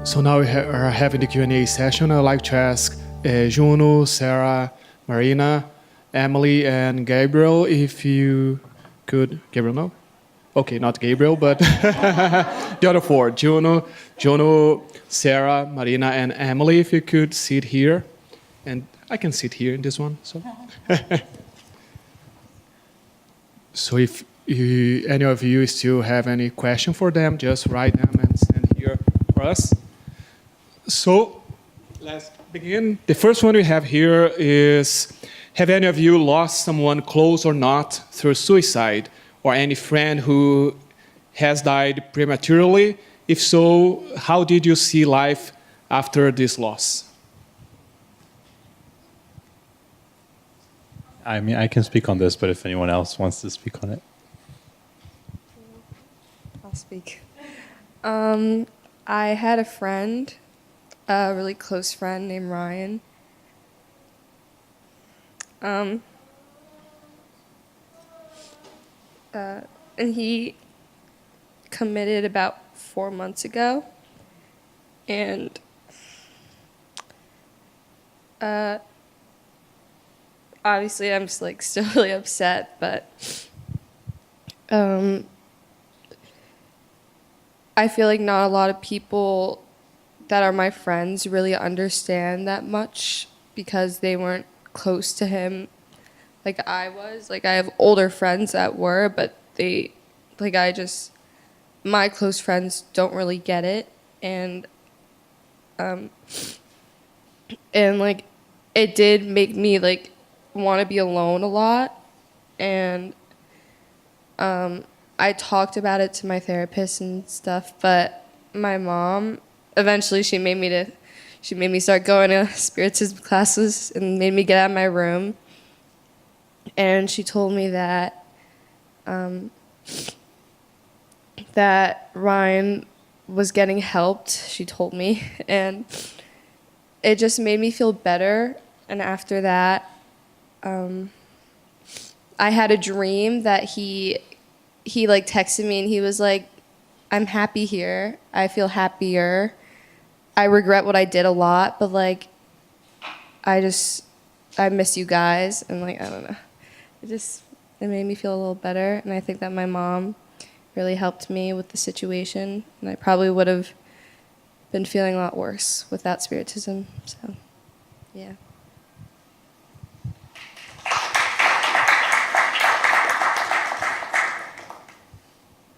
So now we are having the Q&A session. I'd like to ask Juno, Sarah, Marina, Emily, and Gabriel if you could... Gabriel, no? Okay, not Gabriel, but the other four. Juno, Sarah, Marina, and Emily, if you could sit here. And I can sit here in this one. So if any of you still have any question for them, just write them and send here for us. So let's begin. The first one we have here is, have any of you lost someone close or not through suicide, or any friend who has died prematurely? If so, how did you see life after this loss? I mean, I can speak on this, but if anyone else wants to speak on it. I'll speak. I had a friend, a really close friend named Ryan. And he committed about 4 months ago. And obviously I'm just still really upset, but I feel like not a lot of people that are my friends really understand that much because they weren't close to him like I was. I have older friends that were, but my close friends don't really get it. And it did make me want to be alone a lot. And I talked about it to my therapist and stuff, but my mom eventually she made me start going to spiritism classes and made me get out of my room. And she told me that that Ryan was getting helped, she told me, and it just made me feel better. And after that, I had a dream that he texted me and he was like, I'm happy here. I feel happier. I regret what I did a lot, but I miss you guys. And I don't know. It made me feel a little better. And I think that my mom really helped me with the situation. And I probably would have been feeling a lot worse without Spiritism. So, yeah.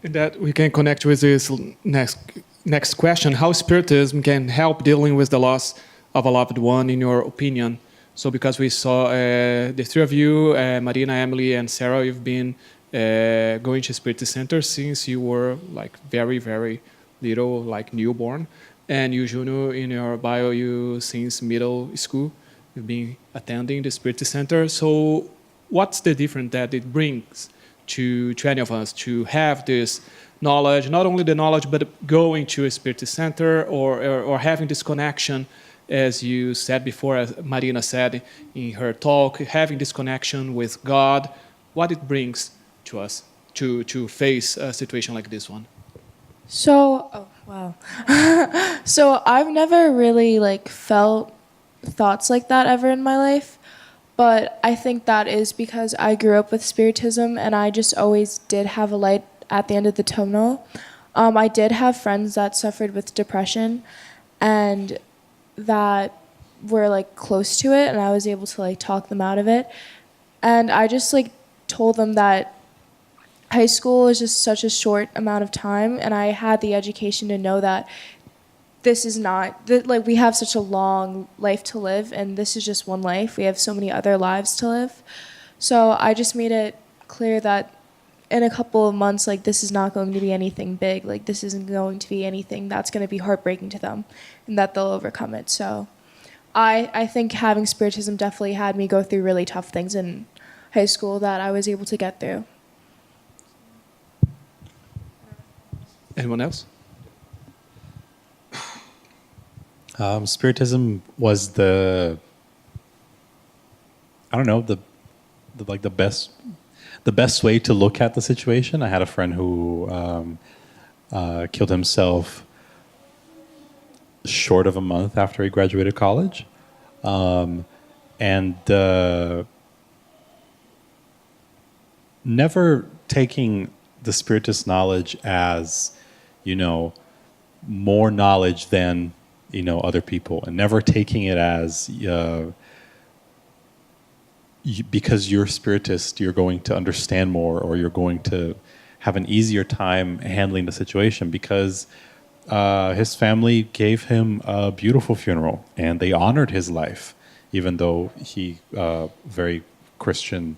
That we can connect with this next question. How Spiritism can help dealing with the loss of a loved one, in your opinion? So because we saw the three of you, Marina, Emily, and Sarah, you've been going to Spirit Center since you were very, very little, newborn. And you, Juno, in your bio, you since middle school, you've been attending the Spirit Center. So what's the difference that it brings to any of us to have this knowledge, not only the knowledge, but going to a Spirit Center or having this connection, as you said before, as Marina said in her talk, having this connection with God, what it brings to us to face a situation like this one? So, So I've never really felt thoughts like that ever in my life. But I think that is because I grew up with Spiritism and I just always did have a light at the end of the tunnel. I did have friends that suffered with depression and that were close to it, and I was able to talk them out of it. And I just told them that high school is just such a short amount of time, and I had the education to know that this is not, we have such a long life to live, and this is just one life. We have so many other lives to live. So I just made it clear that in a couple of months, this is not going to be anything big. This isn't going to be anything that's going to be heartbreaking to them, and that they'll overcome it. So I think having Spiritism definitely had me go through really tough things in high school that I was able to get through. Anyone else? Spiritism was the best way to look at the situation. I had a friend who killed himself short of a month after he graduated college. And never taking the Spiritist knowledge as, you know, more knowledge than, you know, other people, and never taking it as because you're Spiritist, you're going to understand more, or you're going to have an easier time handling the situation, because his family gave him a beautiful funeral and they honored his life, even though he very Christian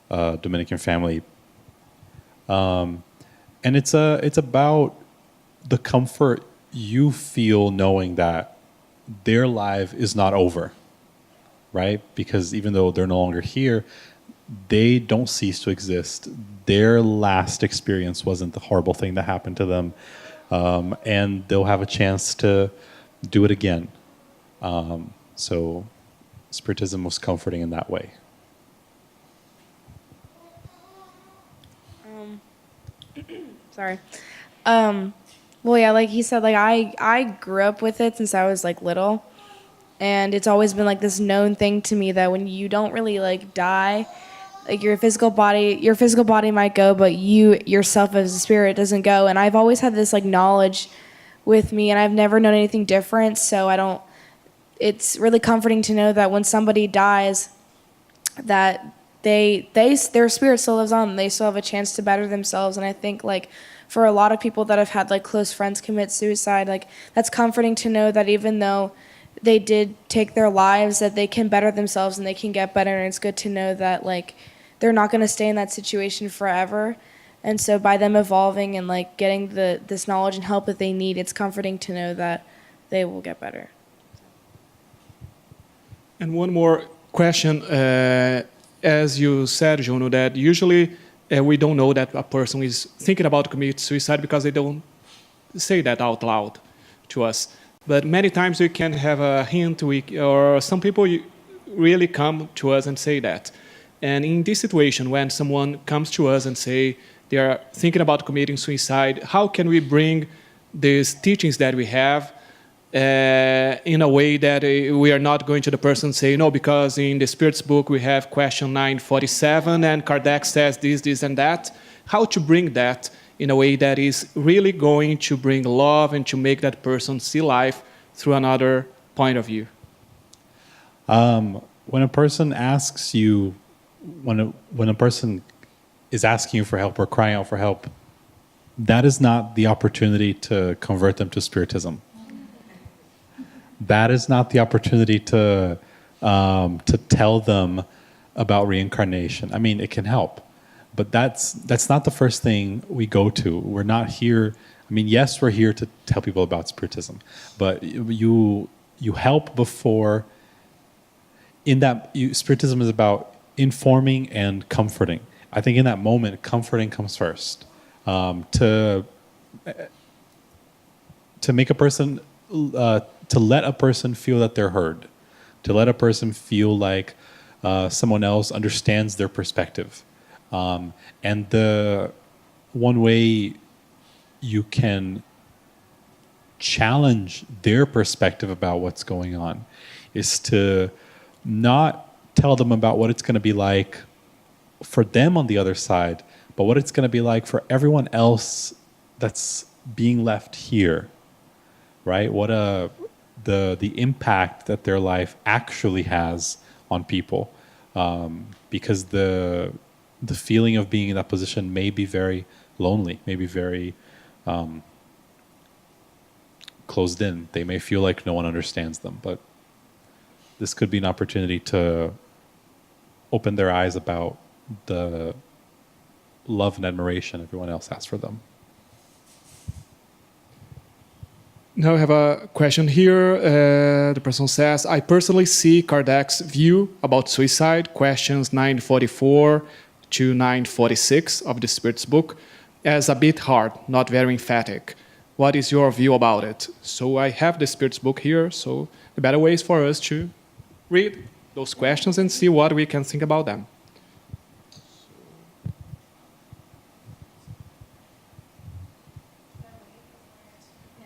Dominican family. And it's about the comfort you feel knowing that their life is not over, right? Because even though they're no longer here, they don't cease to exist. Their last experience wasn't the horrible thing that happened to them, and they'll have a chance to do it again. So Spiritism was comforting in that way. Sorry. Well, yeah, like he said, like I grew up with it since I was like little, and it's always been like this known thing to me that when you don't really like die, like your physical body might go, but you yourself as a spirit doesn't go. And I've always had this like knowledge with me, and I've never known anything different. So I don't. It's really comforting to know that when somebody dies, that their spirit still lives on. They still have a chance to better themselves. And I think like for a lot of people that have had like close friends commit suicide, like that's comforting to know that even though they did take their lives, that they can better themselves and they can get better. And it's good to know that like they're not going to stay in that situation forever. And so by them evolving and like getting this knowledge and help that they need, it's comforting to know that they will get better. And one more question. As you said, Juno, that usually we don't know that a person is thinking about commit suicide because they don't say that out loud to us. But many times we can have a hint, or some people really come to us and say that. And in this situation, when someone comes to us and say they are thinking about committing suicide, how can we bring these teachings that we have in a way that we are not going to the person and say, no, because in the Spirit's book we have question 947 and Kardec says this, and that. How to bring that in a way that is really going to bring love and to make that person see life through another point of view? When a person asks you, when a person is asking you for help or crying out for help, that is not the opportunity to convert them to Spiritism. That is not the opportunity to tell them about reincarnation. I mean, it can help, but that's not the first thing we go to. We're not here. I mean, yes, we're here to tell people about Spiritism, but you help before. In that, Spiritism is about informing and comforting. I think in that moment, comforting comes first. To make a person. To let a person feel that they're heard, to let a person feel like someone else understands their perspective. And the one way you can challenge their perspective about what's going on is to not tell them about what it's going to be like for them on the other side, but what it's going to be like for everyone else that's being left here, right? The impact that their life actually has on people, because the feeling of being in that position may be very lonely, may be very closed in. They may feel like no one understands them, but this could be an opportunity to open their eyes about the love and admiration everyone else has for them. Now I have a question here. The person says, I personally see Kardec's view about suicide, questions 944 to 946 of the Spirit's book, as a bit hard, not very emphatic. What is your view about it? So I have the Spirit's book here, so the better way is for us to read those questions and see what we can think about them.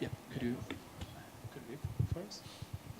Yeah, could you read?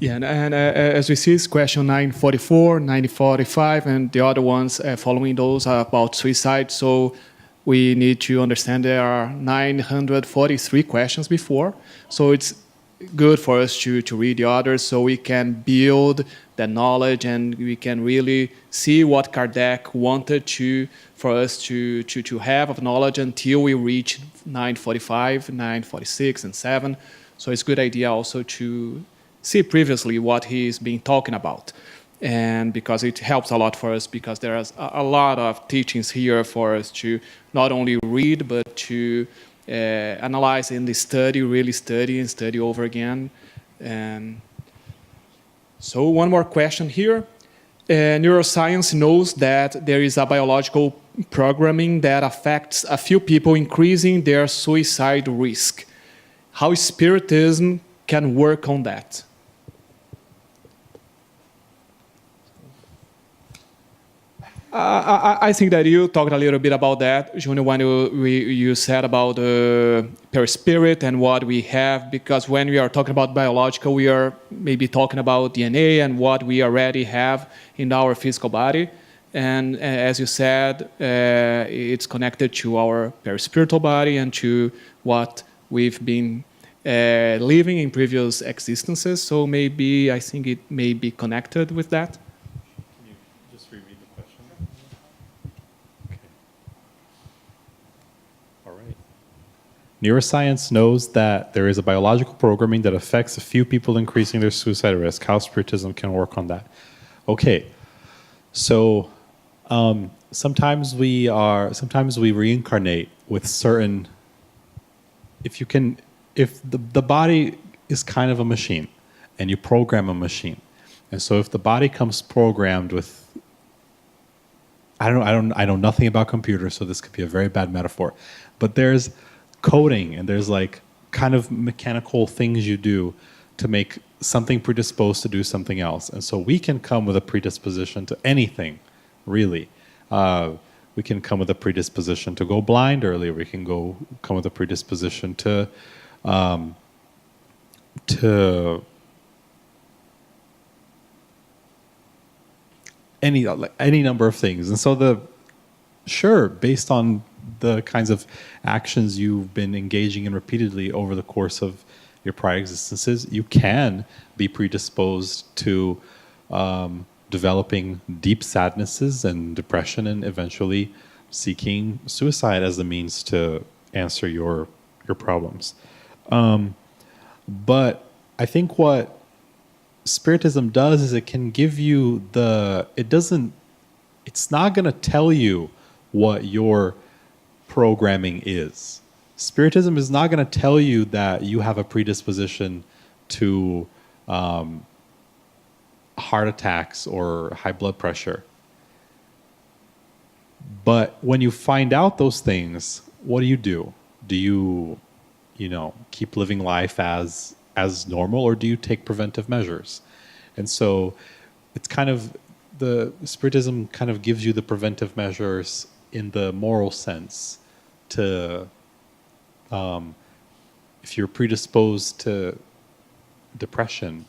Yeah, and as we see, it's question 944, 945, and the other ones following those are about suicide. So we need to understand there are 943 questions before. So it's good for us to read the others so we can build the knowledge and we can really see what Kardec wanted for us to have of knowledge until we reach 945, 946, and 7. So it's a good idea also to see previously what he's been talking about. And because it helps a lot for us, because there's a lot of teachings here for us to not only read, but to analyze in the study, really study and study over again. And so one more question here. Neuroscience knows that there is a biological programming that affects a few people, increasing their suicide risk. How Spiritism can work on that? I think that you talked a little bit about that, Junior, when you said about perispirit and what we have, because when we are talking about biological, we are maybe talking about DNA and what we already have in our physical body. And as you said, it's connected to our perispiritual body and to what we've been living in previous existences. So maybe I think it may be connected with that. Neuroscience knows that there is a biological programming that affects a few people, increasing their suicide risk. How Spiritism can work on that? Okay, so sometimes we reincarnate with certain. If the body is kind of a machine, and you program a machine, and so if the body comes programmed with, I know nothing about computers, so this could be a very bad metaphor, but there's coding and there's like kind of mechanical things you do to make something predisposed to do something else. And so we can come with a predisposition to anything, really. We can come with a predisposition to go blind early. We can come with a predisposition to any number of things. And so based on the kinds of actions you've been engaging in repeatedly over the course of your prior existences, you can be predisposed to developing deep sadnesses and depression and eventually seeking suicide as the means to answer your problems. But I think what Spiritism does is it can give you it's not going to tell you what your programming is. Spiritism is not going to tell you that you have a predisposition to heart attacks or high blood pressure. But when you find out those things, what do? Do you keep living life as normal, or do you take preventive measures? And so it's kind of the Spiritism kind of gives you the preventive measures in the moral sense to, if you're predisposed to depression,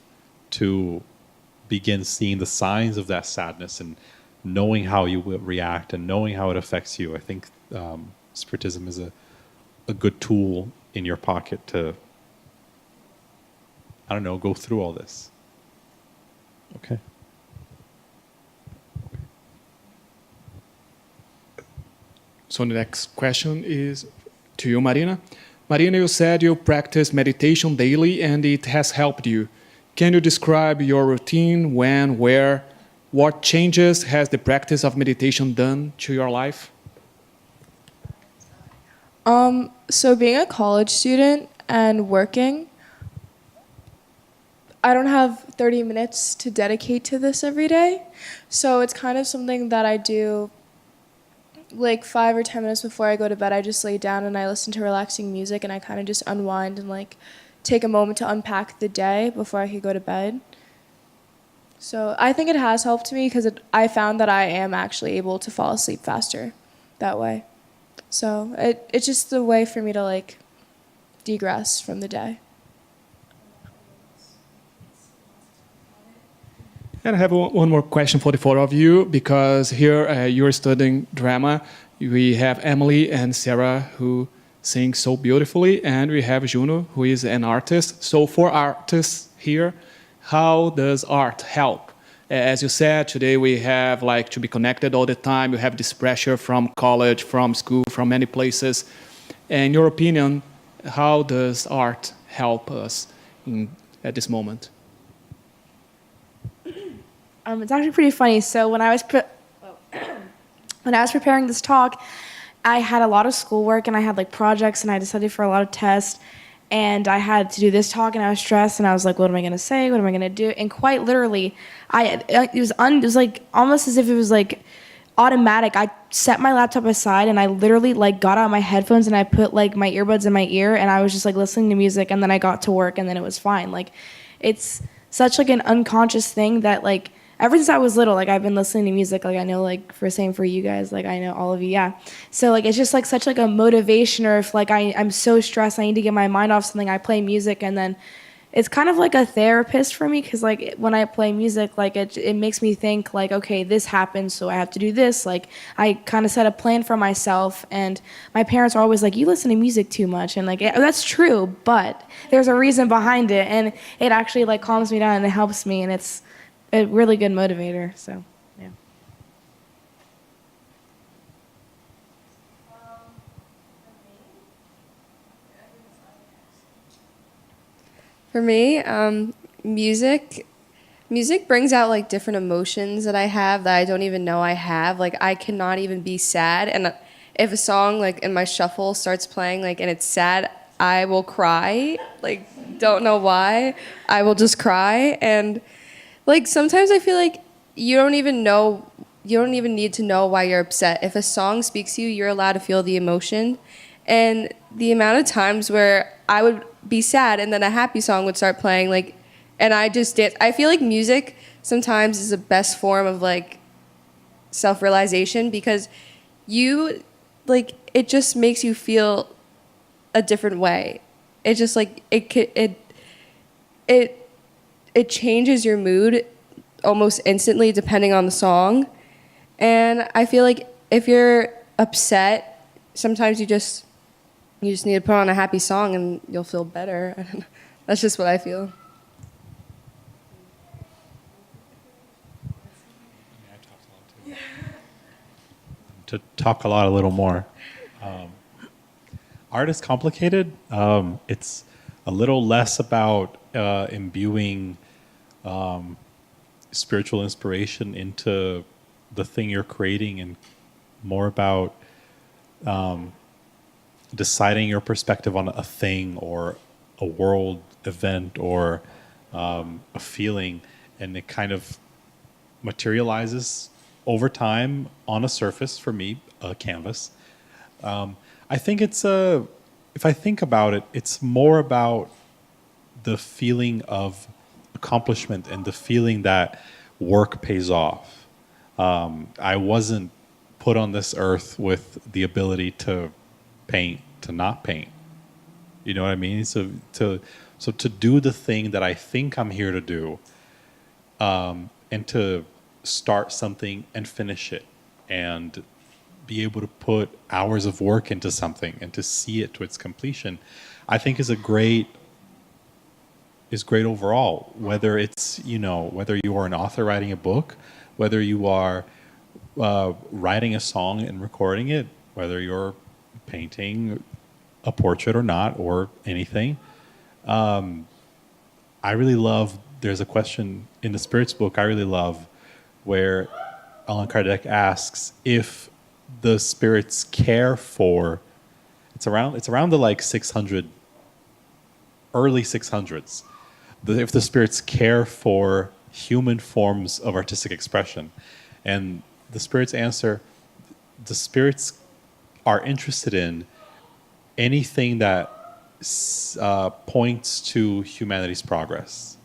to begin seeing the signs of that sadness and knowing how you will react and knowing how it affects you. I think Spiritism is a good tool in your pocket to, go through all this. Okay. So the next question is to you, Marina. Marina, you said you practice meditation daily and it has helped you. Can you describe your routine, when, where, what changes has the practice of meditation done to your life? So being a college student and working, I don't have 30 minutes to dedicate to this every day. So it's kind of something that I do like 5 or 10 minutes before I go to bed. I just lay down and I listen to relaxing music and I kind of just unwind and like take a moment to unpack the day before I could go to bed. So I think it has helped me because I found that I am actually able to fall asleep faster that way. So it's just the way for me to like degress from the day. And I have one more question for the four of you, because here you're studying drama. We have Emily and Sarah who sing so beautifully, and we have Juno who is an artist. So for artists here, how does art help? As you said, today we have like to be connected all the time. You have this pressure from college, from school, from many places. In your opinion, how does art help us at this moment? It's actually pretty funny. So when I was when I was preparing this talk, I had a lot of schoolwork and I had like projects and I had to study for a lot of tests. And I had to do this talk and I was stressed and I was like, what am I going to say? What am I going to do? And quite literally, it was like almost as if it was like automatic. I set my laptop aside and I literally like got out my headphones and I put like my earbuds in my ear and I was just like listening to music, and then I got to work and then it was fine. Like it's such like an unconscious thing that like ever since I was little, like I've been listening to music. Like I know, like for you guys, like I know all of you, yeah. So like it's just like such like a motivation, or if like I'm so stressed, I need to get my mind off something, I play music, and then it's kind of like a therapist for me, because like when I play music, like it makes me think like, okay, this happened, so I have to do this. Like I kind of set a plan for myself, and my parents are always like, you listen to music too much, and like that's true, but there's a reason behind it, and it actually like calms me down and it helps me, and it's a really good motivator. So yeah. For me, music brings out like different emotions that I have that I don't even know I have. Like I cannot even be sad, and if a song like in my shuffle starts playing like and it's sad, I will cry. Like don't know why, I will just cry. And like sometimes I feel like you don't even need to know why you're upset. If a song speaks to you, you're allowed to feel the emotion. And the amount of times where I would be sad and then a happy song would start playing, like, and I just dance. I feel like music sometimes is the best form of like self-realization, because you like it just makes you feel a different way. It just like it changes your mood almost instantly depending on the song. And I feel like if you're upset, sometimes you just need to put on a happy song and you'll feel better. I don't know. That's just what I feel. To talk a little more. Art is complicated. It's a little less about imbuing spiritual inspiration into the thing you're creating, and more about deciding your perspective on a thing or a world event or a feeling, and it kind of materializes over time on a surface, for me, a canvas. I think if I think about it, it's more about the feeling of accomplishment and the feeling that work pays off. I wasn't put on this earth with the ability to paint, to not paint. You know what I mean? So to do the thing that I think I'm here to do, and to start something and finish it, and be able to put hours of work into something and to see it to its completion, I think is great overall. Whether it's, whether you are an author writing a book, whether you are writing a song and recording it, whether you're painting a portrait or not, or anything. I really love, there's a question in the Spirits book I really love, where Allan Kardec asks if the spirits care for, it's around the like 600, early 600s, if the spirits care for human forms of artistic expression. And the spirits answer, the spirits are interested in anything that points to humanity's progress.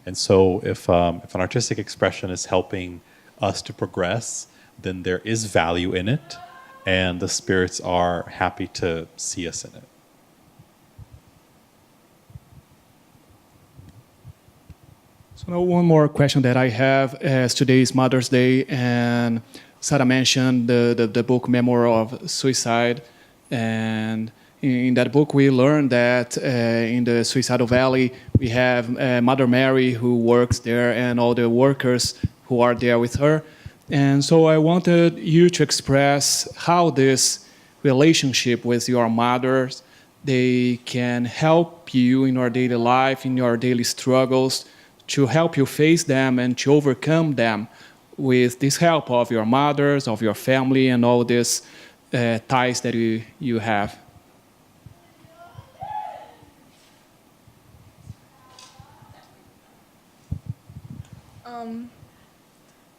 And so if an artistic expression is helping us to progress, then there is value in it, and the spirits are happy to see us in it. So now one more question that I have, as today is Mother's Day, and Sarah mentioned the book Memoir of Suicide, and in that book we learned that in the Suicidal Valley we have Mother Mary who works there and all the workers who are there with her. And so I wanted you to express how this relationship with your mothers, they can help you in your daily life, in your daily struggles, to help you face them and to overcome them with this help of your mothers, of your family, and all these ties that you have.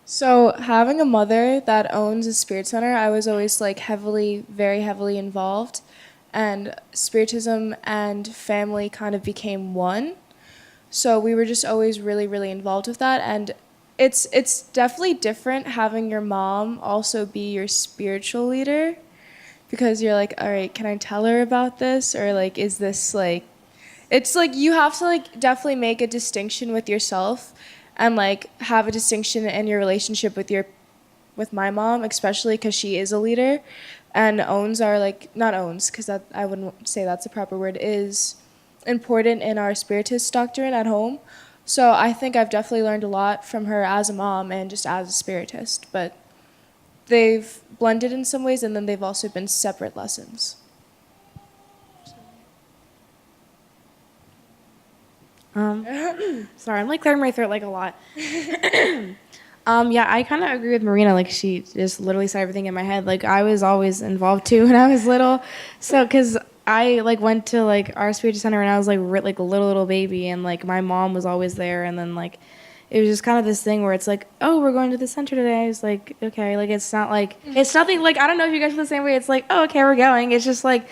So having a mother that owns a spirit center, I was always like very heavily involved, and Spiritism and family kind of became one. So we were just always really involved with that, and it's definitely different having your mom also be your spiritual leader, because you're like, all right, can I tell her about this, or like, is this like, it's like you have to like definitely make a distinction with yourself, and like have a distinction in your relationship with my mom, especially because she is a leader, and owns are like, not owns, because that I wouldn't say that's the proper word, is important in our spiritist doctrine at home. So I think I've definitely learned a lot from her as a mom and just as a spiritist, but they've blended in some ways, and then they've also been separate lessons. Sorry, I'm like clearing my throat like a lot. Yeah, I kind of agree with Marina. Like, she just literally said everything in my head. Like, I was always involved too when I was little. So, because I like went to like our spiritual center when I was like like a little baby, and like my mom was always there, and then like it was just kind of this thing where it's like, oh, we're going to the center today. It's like, okay, like it's not like it's nothing like, I don't know if you guys feel the same way. It's like, oh, okay, we're going. It's just like,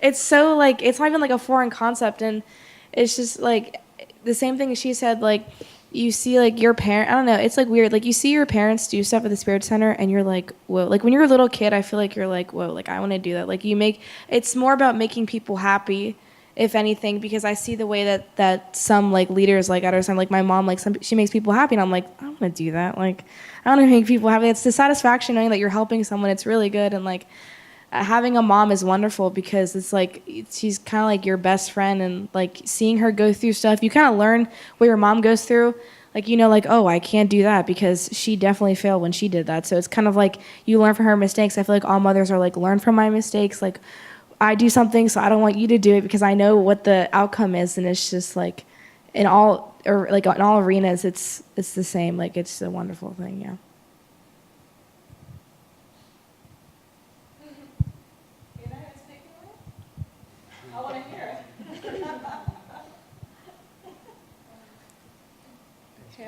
it's so like, it's not even like a foreign concept, and it's just like the same thing as she said, like you see like your parent, I don't know, it's like weird, like you see your parents do stuff at the spirit center and you're like, whoa, like when you're a little kid, I feel like you're like, whoa, like I want to do that. Like it's more about making people happy, if anything, because I see the way that some like leaders like at our time, like my mom, like she makes people happy, and I'm like, I don't want to do that. Like I want to make people happy. It's the satisfaction knowing that you're helping someone. It's really good. And like having a mom is wonderful, because it's like she's kind of like your best friend, and like seeing her go through stuff, you kind of learn what your mom goes through. Like, you know, like, oh, I can't do that because she definitely failed when she did that. So it's kind of like you learn from her mistakes. I feel like all mothers are like, learn from my mistakes. Like I do something, so I don't want you to do it because I know what the outcome is. And it's just like in all arenas, it's the same. Like it's a wonderful thing. Yeah.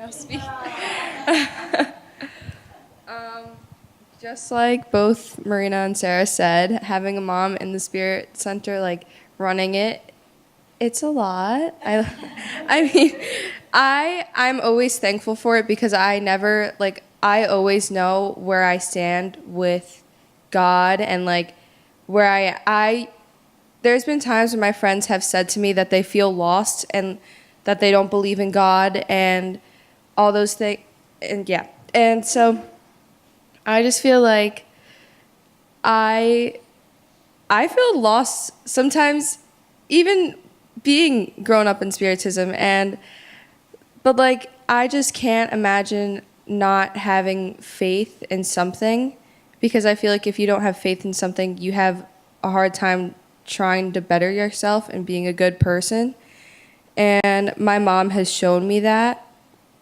I'll speak. Just like both Marina and Sarah said, having a mom in the spirit center, like running it, it's a lot. I mean, I'm always thankful for it, because I always know where I stand with God, and like where I there's been times when my friends have said to me that they feel lost and that they don't believe in God and all those things, and yeah. And so I just feel like I feel lost sometimes, even being grown up in Spiritism, but like I just can't imagine not having faith in something, because I feel like if you don't have faith in something, you have a hard time trying to better yourself and being a good person. And my mom has shown me that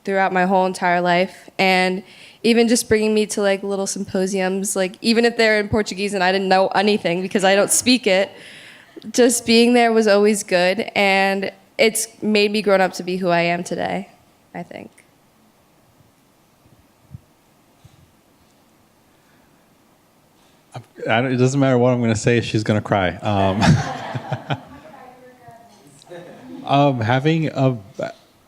throughout my whole entire life, and even just bringing me to like little symposiums, like even if they're in Portuguese and I didn't know anything because I don't speak it, just being there was always good, and it's made me grown up to be who I am today, I think. It doesn't matter what I'm going to say, she's going to cry.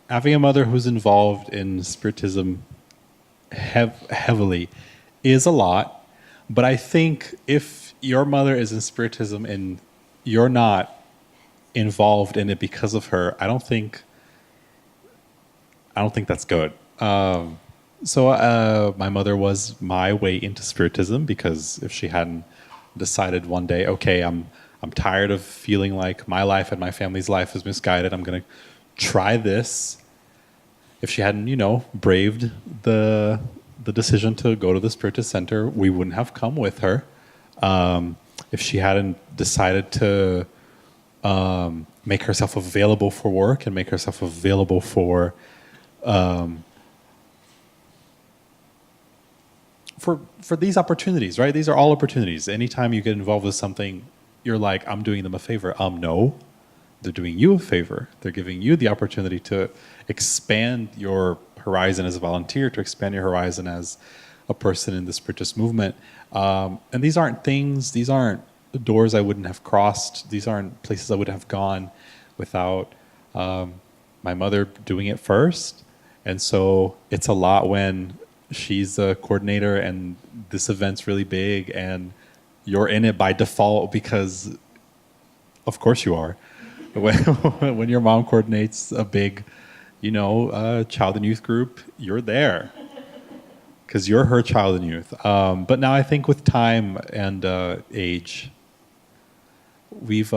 Having a mother who's involved in Spiritism heavily is a lot, but I think if your mother is in Spiritism and you're not involved in it because of her, I don't think I don't think that's good. My mother was my way into Spiritism, because if she hadn't decided one day, okay, I'm tired of feeling like my life and my family's life is misguided, I'm going to try this. If she hadn't, braved the decision to go to the Spiritist Center, we wouldn't have come with her. If she hadn't decided to make herself available for work and make herself available for these opportunities, right? These are all opportunities. Anytime you get involved with something, you're like, I'm doing them a favor. No, they're doing you a favor. They're giving you the opportunity to expand your horizon as a volunteer, to expand your horizon as a person in the Spiritist movement. And these aren't doors I wouldn't have crossed. These aren't places I would have gone without my mother doing it first. And so it's a lot when she's a coordinator and this event's really big and you're in it by default because of course you are. When your mom coordinates a big, child and youth group, you're there because you're her child and youth. But now I think with time and age, we've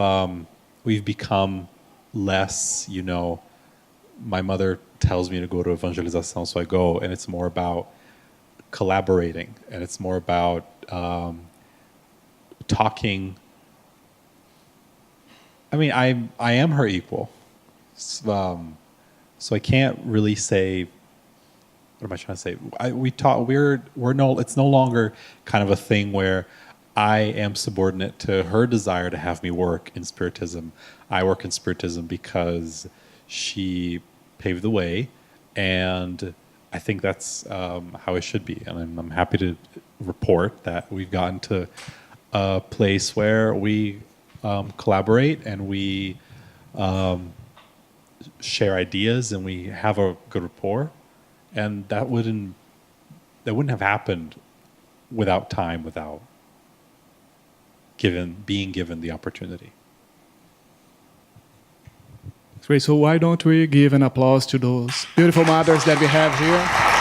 become less, my mother tells me to go to evangelização, so I go, and it's more about collaborating, and it's more about talking. I mean, I am her equal, so I can't really say. What am I trying to say? It's no longer kind of a thing where I am subordinate to her desire to have me work in Spiritism. I work in Spiritism because she paved the way, and I think that's how it should be. And I'm happy to report that we've gotten to a place where we collaborate and we share ideas and we have a good rapport, and that wouldn't have happened without time, without being given the opportunity. Great. So why don't we give an applause to those beautiful mothers that we have here?